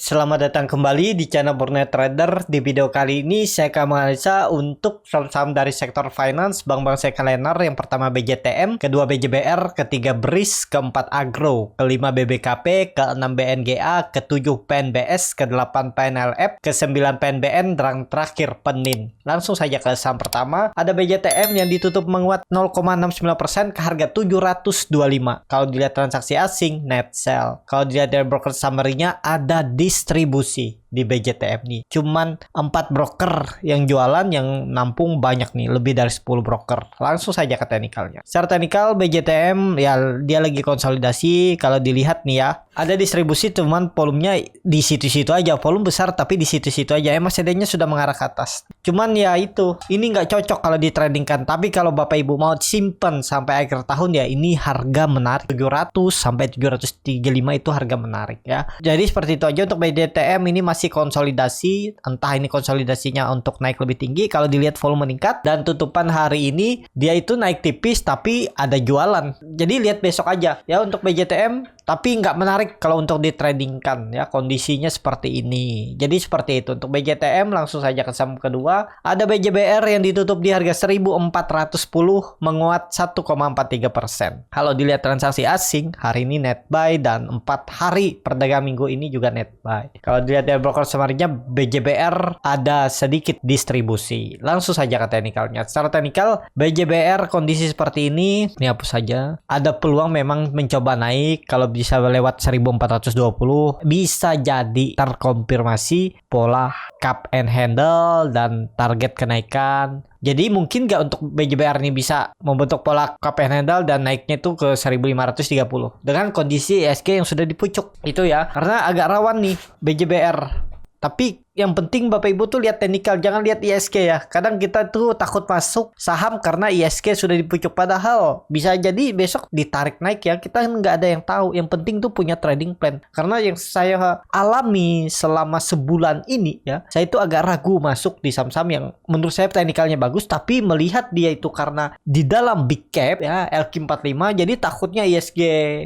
Selamat datang kembali di channel Burnet Trader. Di video kali ini saya akan menganalisa untuk saham-saham dari sektor finance, bank-bank sekalenar. Yang pertama BJTM, kedua BJBR, ketiga BRIS, keempat Agro, kelima BBKP, keenam BNGA, ketujuh PNBS, kedelapan PNLF, kesembilan PNBN, dan terakhir Penin. Langsung saja ke saham pertama. Ada BJTM yang ditutup menguat 0,69% ke harga 725. Kalau dilihat transaksi asing, net sell. Kalau dilihat dari broker summary-nya, ada distribusi di BJTM nih. Cuman 4 broker yang jualan, yang nampung banyak nih, lebih dari 10 broker. Langsung saja ke teknikalnya. Secara teknikal BJTM ya dia lagi konsolidasi. Kalau dilihat nih ya, ada distribusi cuman volumenya di situ-situ aja. Volume besar tapi di situ-situ aja. MACD-nya sudah mengarah ke atas. Cuman ya itu, ini nggak cocok kalau ditradingkan. Tapi kalau Bapak Ibu mau simpen sampai akhir tahun ya, ini harga menarik. 700 sampai 735 itu harga menarik ya. Jadi seperti itu aja untuk BJTM. Ini masih konsolidasi, entah ini konsolidasinya untuk naik lebih tinggi. Kalau dilihat volume meningkat dan tutupan hari ini dia itu naik tipis tapi ada jualan. Jadi lihat besok aja ya untuk BJTM, tapi nggak menarik kalau untuk ditradingkan ya, kondisinya seperti ini. Jadi seperti itu untuk BJTM. Langsung saja ke saham kedua. Ada BJBR yang ditutup di harga 1410, menguat 1,43%. Kalau dilihat transaksi asing hari ini net buy, dan 4 hari perdagangan minggu ini juga net buy. Kalau dilihat dari broker summary-nya, BJBR ada sedikit distribusi. Langsung saja ke teknikalnya. Secara teknikal BJBR kondisi seperti ini hapus saja. Ada peluang memang mencoba naik. Kalau bisa lewat 1420, bisa jadi terkonfirmasi pola cup and handle dan target kenaikan. Jadi mungkin nggak untuk BJBR ini bisa membentuk pola cup and handle dan naiknya itu ke 1530 dengan kondisi ISG yang sudah dipucuk itu ya, karena agak rawan nih BJBR. Tapi yang penting Bapak Ibu tuh lihat teknikal, jangan lihat ISG ya. Kadang kita tuh takut masuk saham karena ISG sudah dipucuk, padahal bisa jadi besok ditarik naik ya. Kita nggak ada yang tahu. Yang penting tuh punya trading plan. Karena yang saya alami selama sebulan ini ya, saya itu agak ragu masuk di saham-saham yang menurut saya teknikalnya bagus, tapi melihat dia itu karena di dalam big cap ya, LQ45, jadi takutnya ISG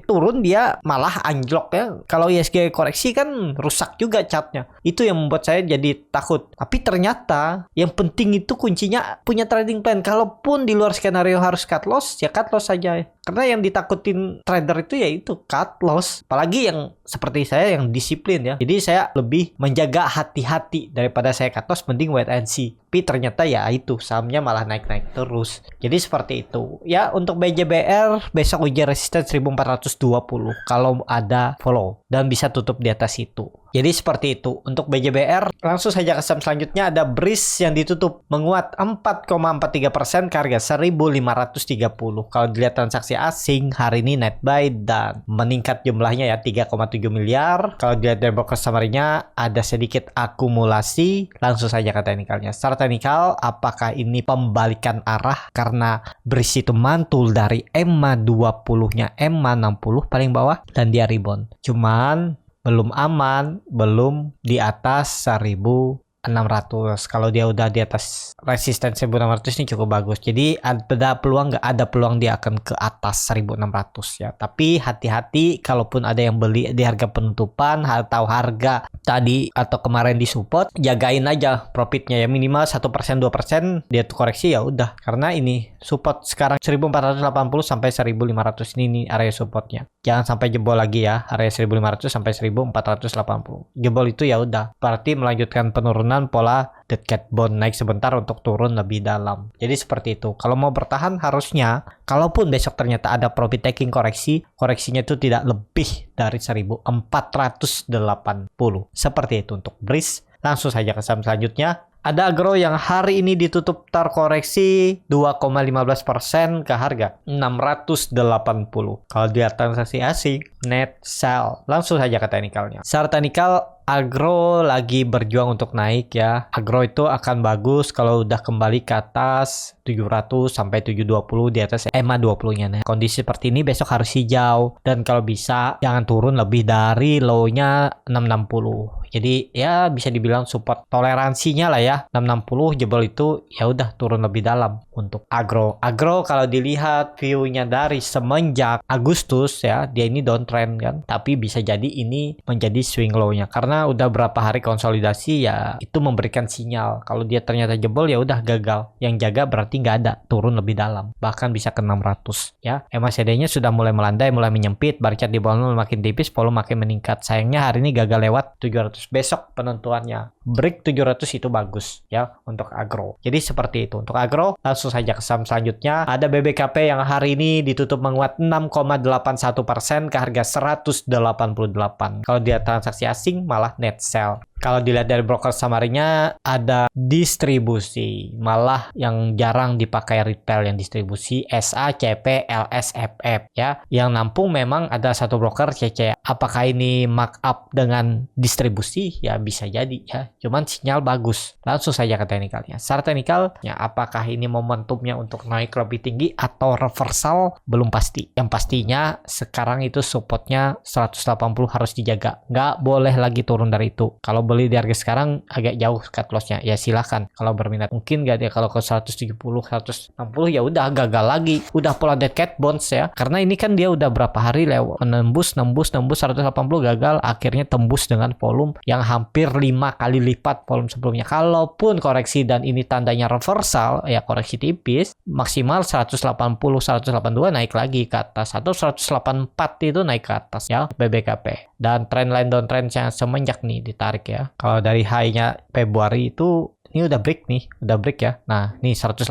turun dia malah anjlok ya. Kalau ISG koreksi kan rusak juga chartnya. Itu yang membuat saya jadi takut. Tapi ternyata yang penting itu kuncinya punya trading plan. Kalaupun di luar skenario harus cut loss, ya cut loss saja. Karena yang ditakutin trader itu ya itu cut loss. Apalagi yang seperti saya yang disiplin ya. Jadi saya lebih menjaga hati-hati daripada saya cut loss, mending wait and see. Tapi ternyata ya itu sahamnya malah naik-naik terus. Jadi seperti itu. Ya untuk BJBR besok uji resisten 1420 kalau ada follow dan bisa tutup di atas itu. Jadi seperti itu untuk BJBR. Langsung saja ke saham selanjutnya. Ada BRIS yang ditutup menguat 4,43% ke harga 1530. Kalau dilihat transaksi asing hari ini net buy dan meningkat jumlahnya ya 3,7 miliar. Kalau dilihat dari broker summary-nya ada sedikit akumulasi. Langsung saja ke teknikalnya. Secara teknikal, apakah ini pembalikan arah karena BRIS itu mantul dari EMA 20-nya EMA 60 paling bawah dan dia rebound. Cuman belum aman, belum di atas 1600. Kalau dia udah di atas resisten 1600 ini cukup bagus. Jadi ada peluang, nggak ada peluang dia akan ke atas 1600 ya. Tapi hati-hati kalaupun ada yang beli di harga penutupan atau harga tadi atau kemarin di support, jagain aja profitnya ya, minimal 1% 2% dia tuh koreksi ya udah. Karena ini support sekarang 1480 sampai 1500 ini area supportnya. Jangan sampai jebol lagi ya, area 1500 sampai 1480. Jebol itu ya udah, berarti melanjutkan penurunan pola dead cat bond, naik sebentar untuk turun lebih dalam. Jadi seperti itu. Kalau mau bertahan harusnya, kalaupun besok ternyata ada profit taking koreksi, koreksinya itu tidak lebih dari 1480. Seperti itu untuk BRIS. Langsung saja ke saham selanjutnya. Ada Agro yang hari ini ditutup terkoreksi 2,15% ke harga 680. Kalau dilihat transaksi asing, net sell. Langsung saja ke teknikalnya. Secara teknikal, Agro lagi berjuang untuk naik ya. Agro itu akan bagus kalau udah kembali ke atas 700 sampai 720 di atas EMA 20-nya. Nah, kondisi seperti ini besok harus hijau dan kalau bisa jangan turun lebih dari low-nya 660. Jadi ya bisa dibilang support toleransinya lah ya. 660 jebol itu ya udah turun lebih dalam untuk agro. Agro kalau dilihat view-nya dari semenjak Agustus ya, dia ini downtrend kan. Tapi bisa jadi ini menjadi swing low-nya karena udah berapa hari konsolidasi ya, itu memberikan sinyal kalau dia ternyata jebol ya udah gagal. Yang jaga berarti nggak ada, turun lebih dalam. Bahkan bisa ke 600 ya. MACD-nya sudah mulai melandai, mulai menyempit, bar chart di bawah nol makin tipis, volume makin meningkat. Sayangnya hari ini gagal lewat 700. Besok penentuannya. Break 700 itu bagus ya untuk agro. Jadi seperti itu untuk agro. Langsung saja ke saham selanjutnya. Ada BBKP yang hari ini ditutup menguat 6,81% ke harga 188. Kalau dia transaksi asing malah net sell. Kalau dilihat dari broker summary-nya ada distribusi, malah yang jarang dipakai retail yang distribusi SA, CP, LS, FF ya. Yang nampung memang ada satu broker CC. Apakah ini markup dengan distribusi? Ya bisa jadi ya. Cuman sinyal bagus. Langsung saja ke teknikalnya. Secara teknikal, ya apakah ini momentumnya untuk naik lebih tinggi atau reversal? Belum pasti. Yang pastinya sekarang itu supportnya 180 harus dijaga. Nggak boleh lagi turun dari itu. Kalau beli di harga sekarang agak jauh cut loss-nya, ya silahkan kalau berminat. Mungkin nggak dia kalau ke 170 160 ya udah gagal lagi, udah pola dead cat bounce ya, karena ini kan dia udah berapa hari lewat nembus 180 gagal, akhirnya tembus dengan volume yang hampir 5 kali lipat volume sebelumnya. Kalaupun koreksi dan ini tandanya reversal ya, koreksi tipis, maksimal 180 182 naik lagi ke atas, atau 184 itu naik ke atas ya BBKP. Dan trendline downtrend yang semenjak nih ditarik ya. Kalau dari high-nya Februari itu ini udah break nih, udah break ya. Nah, ini 180.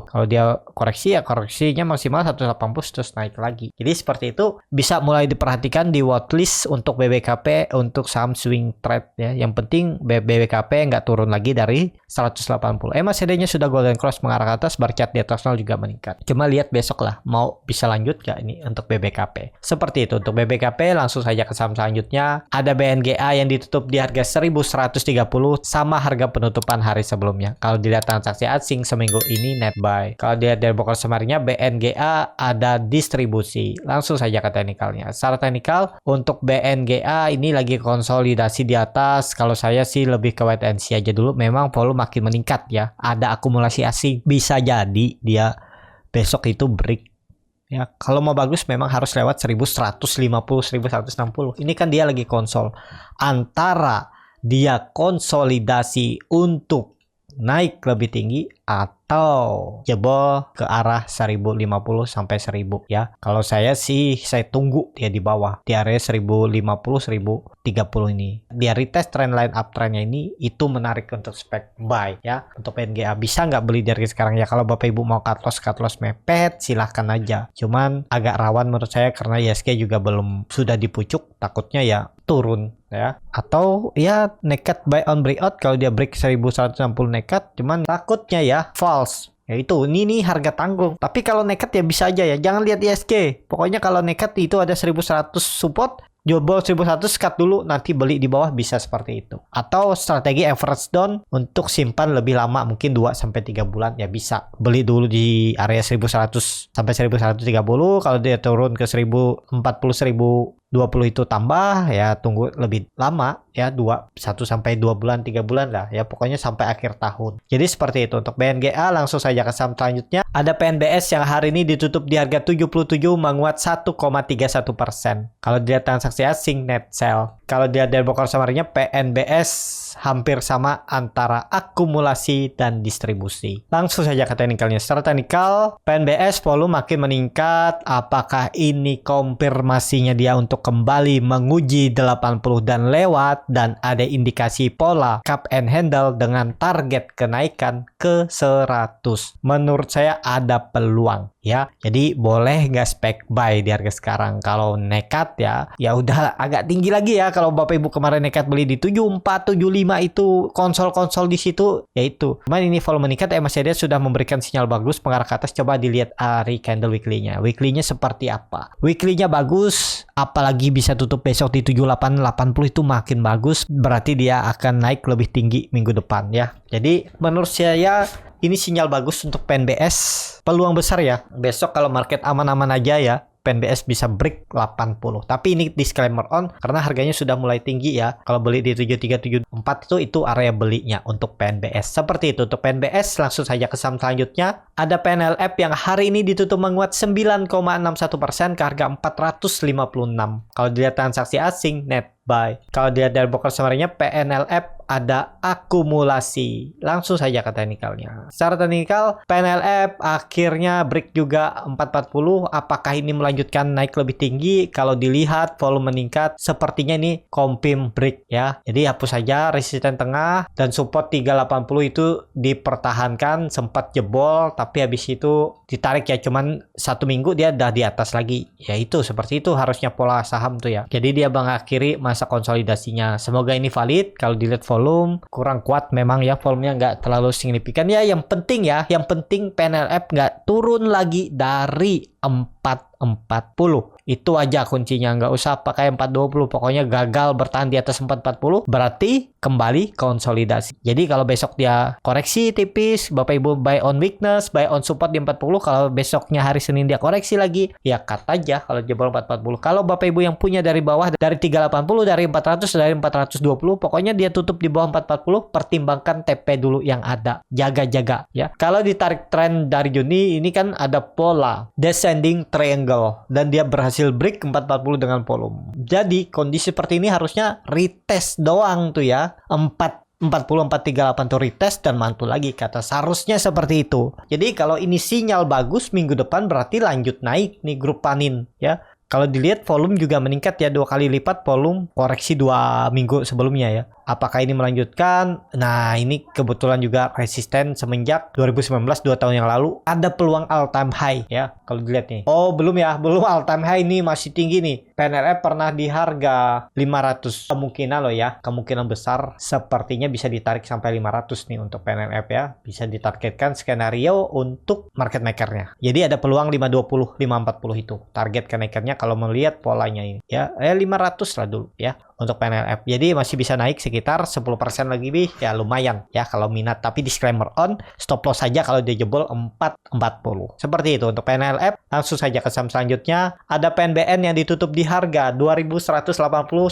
Kalau dia koreksi ya koreksinya maksimal 180 terus naik lagi. Jadi seperti itu bisa mulai diperhatikan di watchlist untuk BBKP untuk saham swing trade ya. Yang penting BBKP nggak turun lagi dari 180. MACD-nya sudah golden cross mengarah ke atas, bar chart di atas nol juga meningkat. Cuma lihat besok lah mau bisa lanjut nggak ini untuk BBKP. Seperti itu untuk BBKP. Langsung saja ke saham selanjutnya. Ada BNGA yang ditutup di harga 1130 sama harga penutupan hari sebelumnya. Kalau dilihat transaksi asing seminggu ini net buy. Kalau dilihat dari broker summary-nya BNGA ada distribusi. Langsung saja ke teknikalnya. Secara teknikal untuk BNGA ini lagi konsolidasi di atas. Kalau saya sih lebih ke wait and see aja dulu. Memang volume makin meningkat ya. Ada akumulasi asing. Bisa jadi dia besok itu break. Ya, kalau mau bagus memang harus lewat 1150, 1160. Ini kan dia lagi konsol. Antara dia konsolidasi untuk naik lebih tinggi atau jebol ke arah 1050 sampai 1000 ya. Kalau saya sih saya tunggu dia di bawah di area 1050 1030 ini. Dia retest trendline uptrendnya ini itu menarik untuk spek buy ya. Untuk NGA bisa nggak beli dari sekarang ya. Kalau Bapak Ibu mau cut loss mepet silahkan aja. Cuman agak rawan menurut saya karena ISG juga belum sudah dipucuk, takutnya ya turun ya, atau ya nekat buy on breakout. Kalau dia break 1160 nekat, cuman takutnya ya false ya. Itu ini harga tanggung. Tapi kalau nekat ya bisa aja ya, jangan lihat ISG. Pokoknya kalau nekat itu ada 1100 support, jebol 1100 cut dulu, nanti beli di bawah, bisa seperti itu. Atau strategi average down untuk simpan lebih lama, mungkin 2-3 bulan ya bisa. Beli dulu di area 1100 sampai 1130, kalau dia turun ke 1040 1020 itu tambah ya, tunggu lebih lama ya, 1-2 bulan 3 bulan lah ya, pokoknya sampai akhir tahun. Jadi seperti itu untuk BNGA. Langsung saja ke saham selanjutnya. Ada PNBS yang hari ini ditutup di harga 77 menguat 1,31%. Kalau dilihat transaksi asing net sell. Kalau dilihat dari broker summary-nya PNBS hampir sama antara akumulasi dan distribusi. Langsung saja ke teknikalnya. Secara teknikal PNBS volume makin meningkat. Apakah ini konfirmasinya dia untuk kembali menguji 80 dan lewat, dan ada indikasi pola cup and handle dengan target kenaikan ke 100? Menurut saya ada peluang ya. Jadi boleh nggak spek buy di harga sekarang. Kalau nekat ya udah agak tinggi lagi ya. Kalau Bapak Ibu kemarin nekat beli di 74 75 itu konsol di situ ya itu. Cuman ini volume meningkat, MACD sudah memberikan sinyal bagus mengarah ke atas. Coba dilihat hari candle weekly-nya. Weekly-nya seperti apa? Weekly-nya bagus, apalagi bisa tutup besok di 7880 itu makin bagus. Berarti dia akan naik lebih tinggi minggu depan ya. Jadi menurut saya ini sinyal bagus untuk PNBS. Peluang besar ya. Besok kalau market aman-aman aja ya, PNBS bisa break 80. Tapi ini disclaimer on karena harganya sudah mulai tinggi ya. Kalau beli di 7374 itu area belinya untuk PNBS. Seperti itu untuk PNBS. Langsung saja ke saham selanjutnya. Ada PNLF yang hari ini ditutup menguat 9,61% ke harga 456. Kalau dilihat transaksi asing net buy. Kalau dilihat dari broker summary-nya PNLF ada akumulasi. Langsung saja ke teknikalnya. Secara teknikal PNLF akhirnya break juga 440. Apakah ini melanjutkan naik lebih tinggi? Kalau dilihat volume meningkat, sepertinya ini confirm break ya. Jadi hapus saja resisten tengah dan support 380 itu dipertahankan, sempat jebol tapi habis itu ditarik ya, cuman 1 minggu dia udah di atas lagi. Ya itu seperti itu harusnya pola saham tuh ya. Jadi dia mengakhiri masa konsolidasinya. Semoga ini valid. Kalau dilihat volume kurang kuat memang ya, volumenya nggak terlalu signifikan ya. Yang penting PNLF nggak turun lagi dari 440. Itu aja kuncinya, nggak usah pakai 420. Pokoknya gagal bertahan di atas 440 berarti kembali konsolidasi. Jadi kalau besok dia koreksi tipis, Bapak Ibu buy on weakness, buy on support di 40. Kalau besoknya hari Senin dia koreksi lagi, ya cut aja kalau jebol 440. Kalau Bapak Ibu yang punya dari bawah, dari 380, dari 400, dari 420, pokoknya dia tutup di bawah 440, pertimbangkan TP dulu yang ada. Jaga-jaga ya. Kalau ditarik tren dari Juni, ini kan ada pola descending triangle dan dia berhasil break 440 dengan volume. Jadi kondisi seperti ini harusnya retest doang tuh ya. 440-438 tuh retest dan mantul lagi ke atas. Harusnya seperti itu. Jadi kalau ini sinyal bagus minggu depan berarti lanjut naik nih grup panin ya. Kalau dilihat volume juga meningkat ya, 2 kali lipat volume koreksi 2 minggu sebelumnya ya. Apakah ini melanjutkan? Nah, ini kebetulan juga resisten semenjak 2019, 2 tahun yang lalu. Ada peluang all time high ya, kalau dilihat nih. Oh, belum ya, belum all time high nih, masih tinggi nih. PNLF pernah di harga 500. Kemungkinan loh ya, kemungkinan besar sepertinya bisa ditarik sampai 500 nih untuk PNLF ya. Bisa ditargetkan skenario untuk market makernya. Jadi ada peluang 520, 540 itu. Target kenaikannya kalau melihat polanya ini ya. 500 lah dulu ya untuk PNLF. Jadi masih bisa naik sekitar 10% lagi bih. Ya lumayan ya kalau minat. Tapi disclaimer on, stop loss saja kalau dia jebol 440. Seperti itu untuk PNLF. Langsung saja ke saham selanjutnya. Ada PNBN yang ditutup di harga 2180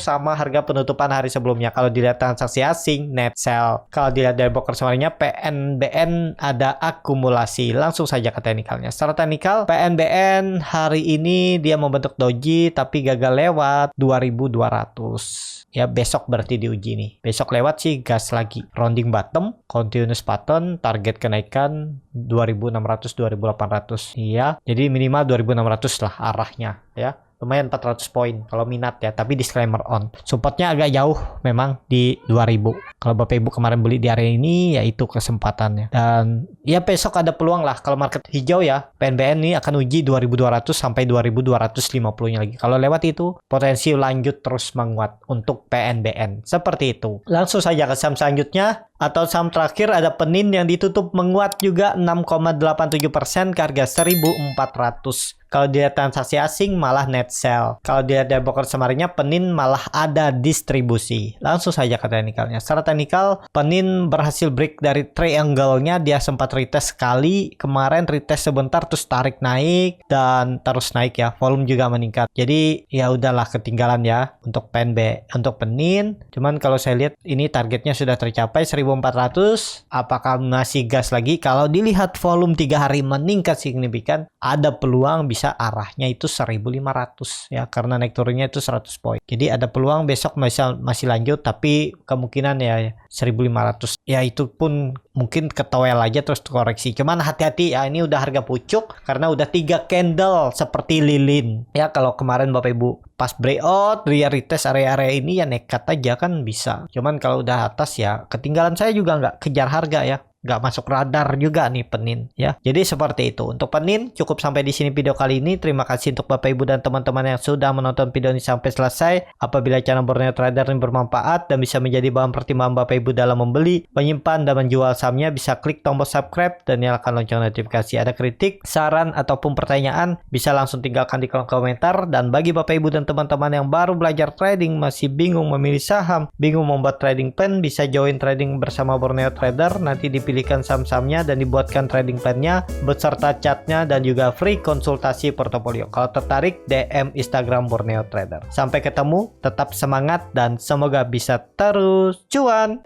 sama harga penutupan hari sebelumnya. Kalau dilihat transaksi asing, net sell. Kalau dilihat dari broker summary-nya, PNBN ada akumulasi. Langsung saja ke teknikalnya. Secara teknikal, PNBN hari ini dia membentuk doji tapi gagal lewat 2200. Ya besok berarti diuji nih. Besok lewat sih gas lagi. Rounding bottom, continuous pattern, target kenaikan 2600 2800. Iya. Jadi minimal 2600 lah arahnya ya. Lumayan 400 poin kalau minat ya, tapi disclaimer on. Supportnya agak jauh memang di 2000. Kalau Bapak Ibu kemarin beli di area ini, ya itu kesempatannya. Dan ya besok ada peluang lah kalau market hijau ya. PNBN ini akan uji 2200 sampai 2250-nya lagi. Kalau lewat itu potensi lanjut terus menguat untuk PNBN. Seperti itu. Langsung saja ke saham selanjutnya. Atau saham terakhir ada Penin yang ditutup menguat juga 6,87% ke harga 1400. Kalau dilihat transaksi asing malah net sell. Kalau dilihat dari broker summary-nya, Penin malah ada distribusi. Langsung saja ke teknikalnya. Secara teknikal, Penin berhasil break dari triangle-nya. Dia sempat retest sekali. Kemarin retest sebentar terus tarik naik dan terus naik ya. Volume juga meningkat. Jadi ya udahlah ketinggalan ya untuk PNB, untuk Penin. Cuman kalau saya lihat ini targetnya sudah tercapai 1400. Apakah masih gas lagi? Kalau dilihat volume 3 hari meningkat signifikan, ada peluang bisa arahnya itu 1500 ya, karena naik turunnya itu 100 poin. Jadi ada peluang besok masih lanjut, tapi kemungkinan ya 1500. Ya itu pun mungkin ketowel aja terus koreksi. Cuman hati-hati ya, ini udah harga pucuk karena udah 3 candle seperti lilin. Ya kalau kemarin Bapak Ibu pas breakout, dia retest area-area ini ya nekat aja kan bisa. Cuman kalau udah atas ya ketinggalan, saya juga nggak kejar harga ya. Nggak masuk radar juga nih Penin ya. Jadi seperti itu. Untuk Penin cukup sampai di sini video kali ini. Terima kasih untuk Bapak Ibu dan teman-teman yang sudah menonton video ini sampai selesai. Apabila channel Borneo Trader ini bermanfaat dan bisa menjadi bahan pertimbangan Bapak Ibu dalam membeli, menyimpan dan menjual sahamnya, bisa klik tombol subscribe dan nyalakan lonceng notifikasi. Ada kritik, saran ataupun pertanyaan bisa langsung tinggalkan di kolom komentar. Dan bagi Bapak Ibu dan teman-teman yang baru belajar trading, masih bingung memilih saham, bingung membuat trading plan, bisa join trading bersama Borneo Trader. Nanti dipilih dipilihkan saham-sahamnya dan dibuatkan trading plan-nya beserta chartnya dan juga free konsultasi portofolio. Kalau tertarik, DM Instagram Borneo Trader. Sampai ketemu, tetap semangat dan semoga bisa terus cuan.